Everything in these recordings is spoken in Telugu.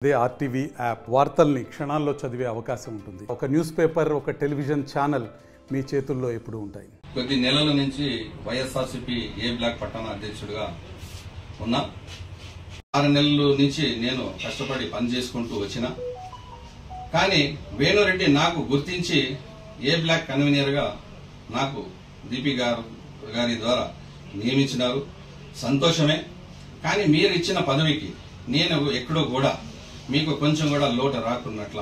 అదే ఆర్టీవీ యాప్ వార్తల్ని క్షణాల్లో చదివే అవకాశం ఉంటుంది. ఒక న్యూస్ పేపర్, ఒక టెలివిజన్ ఛానల్ మీ చేతుల్లో ఎప్పుడూ ఉంటాయి. కొద్ది నెలల నుంచి వైఎస్ఆర్సీపీ ఏ బ్లాక్ పట్టణ అధ్యక్షుడిగా ఉన్నా. 6 నెలల నుంచి నేను కష్టపడి పని చేసుకుంటూ వచ్చిన. కానీ వేణురెడ్డి నాకు గుర్తించి ఏ బ్లాక్ కన్వీనర్ గా నాకు దీపి గారి ద్వారా నియమించినారు. సంతోషమే. కానీ మీరు ఇచ్చిన పదవికి నేను ఎక్కడో కూడా మీకు కొంచెం కూడా లోటు రాకున్నట్ల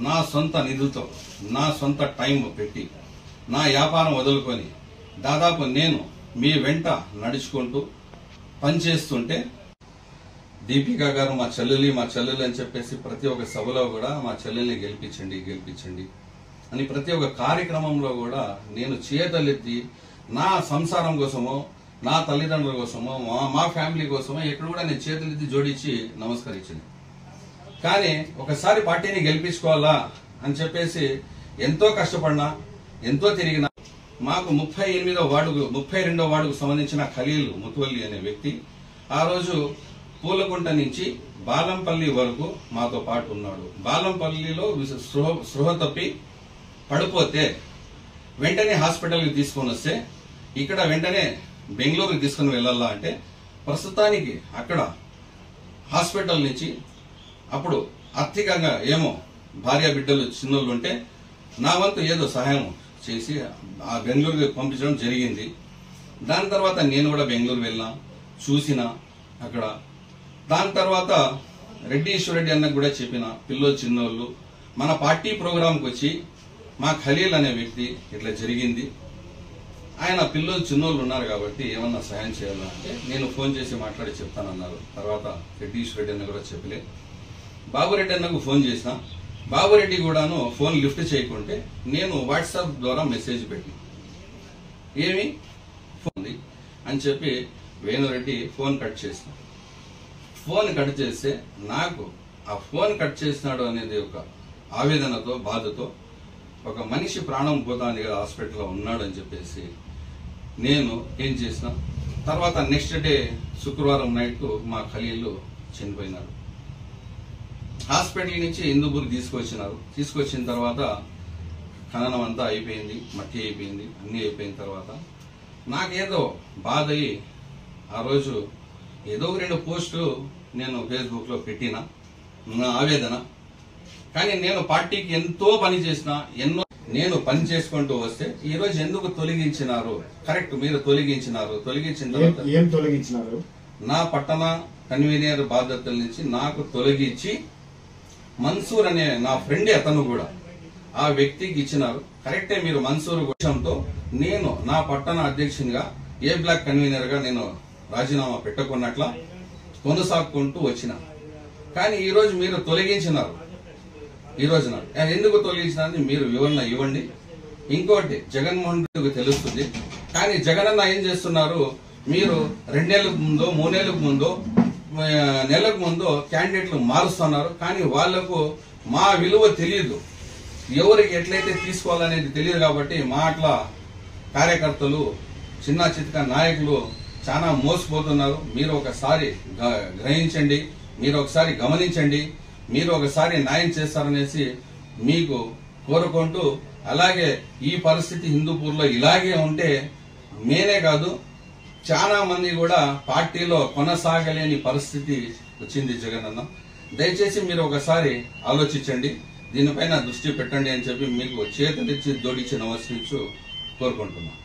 నా సొంత నిధులతో నా సొంత టైం పెట్టి నా వ్యాపారం వదులుకొని దాదాపు నేను మీ వెంట నడుచుకుంటూ పనిచేస్తుంటే దీపికా గారు మా చెల్లెలి అని చెప్పేసి ప్రతి ఒక్క సభలో కూడా మా చెల్లెల్ని గెలిపించండి అని ప్రతి ఒక్క కార్యక్రమంలో కూడా నేను చేతులెత్తి నా సంసారం కోసమో నా తల్లిదండ్రుల కోసమో మా ఫ్యామిలీ కోసమో ఎక్కడ కూడా నేను చేతులెత్తి జోడించి నమస్కరించింది. కానీ ఒకసారి పార్టీని గెలిపించుకోవాలా అని చెప్పేసి ఎంతో కష్టపడినా, ఎంతో తిరిగినా. మాకు 32వ వార్డుకు సంబంధించిన ఖలీల్ ముతువల్లి అనే వ్యక్తి ఆ రోజు పూలకుంట నుంచి బాలంపల్లి వరకు మాతో పాటు ఉన్నాడు. బాలంపల్లిలో స్పృహ తప్పి పడిపోతే వెంటనే హాస్పిటల్కి తీసుకొని వస్తే ఇక్కడ వెంటనే బెంగళూరుకి తీసుకుని వెళ్లాలా అంటే ప్రస్తుతానికి అక్కడ హాస్పిటల్ నుంచి అప్పుడు ఆర్థికంగా ఏమో భార్య బిడ్డలు చిన్నోళ్ళు ఉంటే నా వంతు ఏదో సహాయం చేసి ఆ బెంగళూరుకి పంపించడం జరిగింది. దాని తర్వాత నేను కూడా బెంగళూరు వెళ్ళినా, చూసిన అక్కడ. దాని తర్వాత రెడ్డి ఈశ్వరెడ్డి అన్నకు కూడా చెప్పిన పిల్లలు చిన్నోళ్ళు మన పార్టీ ప్రోగ్రాంకి వచ్చి మా ఖలీల్ అనే వ్యక్తి ఇట్లా జరిగింది, ఆయన పిల్లలు చిన్నోళ్ళు ఉన్నారు కాబట్టి ఏమన్నా సహాయం చేయాలా అంటే నేను ఫోన్ చేసి మాట్లాడి చెప్తానన్నారు. తర్వాత రెడ్డి ఈశ్వరెడ్డి అన్న కూడా చెప్పలే. బాబురెడ్డి అన్నకు ఫోన్ చేసిన, బాబురెడ్డి కూడాను ఫోన్ లిఫ్ట్ చేయకుంటే నేను వాట్సాప్ ద్వారా మెసేజ్ పెట్టి ఏమి ఫోన్ అని చెప్పి వేణురెడ్డి ఫోన్ కట్ చేసిన. ఫోన్ కట్ చేస్తే నాకు ఆ ఫోన్ కట్ చేసినాడు అనేది ఒక ఆవేదనతో, బాధతో ఒక మనిషి ప్రాణం పోతాని కదా హాస్పిటల్లో ఉన్నాడు అని చెప్పేసి నేను ఏం చేసిన. తర్వాత నెక్స్ట్ డే శుక్రవారం నైట్ మా ఖలీల్ చనిపోయినాడు. హాస్పిటల్ నుంచి హిందూపూర్ తీసుకొచ్చిన తర్వాత ఖననం అంతా అయిపోయింది, మట్టి అయిపోయింది, అన్ని అయిపోయిన తర్వాత నాకేదో బాధ అయ్యి ఆ రోజు ఏదో 2 పోస్టులు నేను ఫేస్బుక్ లో పెట్టిన నా ఆవేదన. కానీ నేను పార్టీకి ఎంతో పని చేసిన, నేను పని చేసుకుంటూ వస్తే ఈ రోజు ఎందుకు తొలగించినారు? కరెక్ట్, మీరు తొలగించిన తర్వాత ఏం తొలగించినారు? నా పట్టణ కన్వీనర్ బాధ్యతల నుంచి నాకు తొలగించి మన్సూర్ అనే నా ఫ్రెండ్ అతను కూడా ఆ వ్యక్తికి ఇచ్చినారు. కరెక్టే, మీరు మన్సూర్ విషయంతో నేను నా పట్టణ అధ్యక్షునిగా ఏ బ్లాక్ కన్వీనర్ గా నేను రాజీనామా పెట్టుకున్నట్ల కొనసాగుకుంటూ వచ్చిన. కానీ ఈ రోజు మీరు తొలగించినారు. ఈ రోజున ఎందుకు తొలగించినారని మీరు వివరణ ఇవ్వండి. ఇంకోటి, జగన్మోహన్ రెడ్డికి తెలుస్తుంది. కానీ జగనన్న ఏం చేస్తున్నారు, మీరు 2 నెలలకు ముందో 3 నెలలకు ముందో నెలకు ముందో క్యాండిడేట్లు మారుస్తున్నారు. కానీ వాళ్లకు మా విలువ తెలియదు, ఎవరికి ఎట్లయితే తీసుకోవాలనేది తెలియదు. కాబట్టి మా అట్లా కార్యకర్తలు, చిన్న చితక నాయకులు చాలా మోసపోతున్నారు. మీరు ఒకసారి గ్రహించండి, మీరు ఒకసారి గమనించండి, మీరు ఒకసారి న్యాయం చేస్తారనేసి మీకు కోరుకుంటూ, అలాగే ఈ పరిస్థితి హిందూపూర్లో ఇలాగే ఉంటే నేనే కాదు చాలా మంది కూడా పార్టీలో కొనసాగలేని పరిస్థితి వచ్చింది జగనన్న. దయచేసి మీరు ఒకసారి ఆలోచించండి, దీనిపైన దృష్టి పెట్టండి అని చెప్పి మీకు చేతులిచ్చి జోడించి నమస్కరించు కోరుకుంటున్నాను.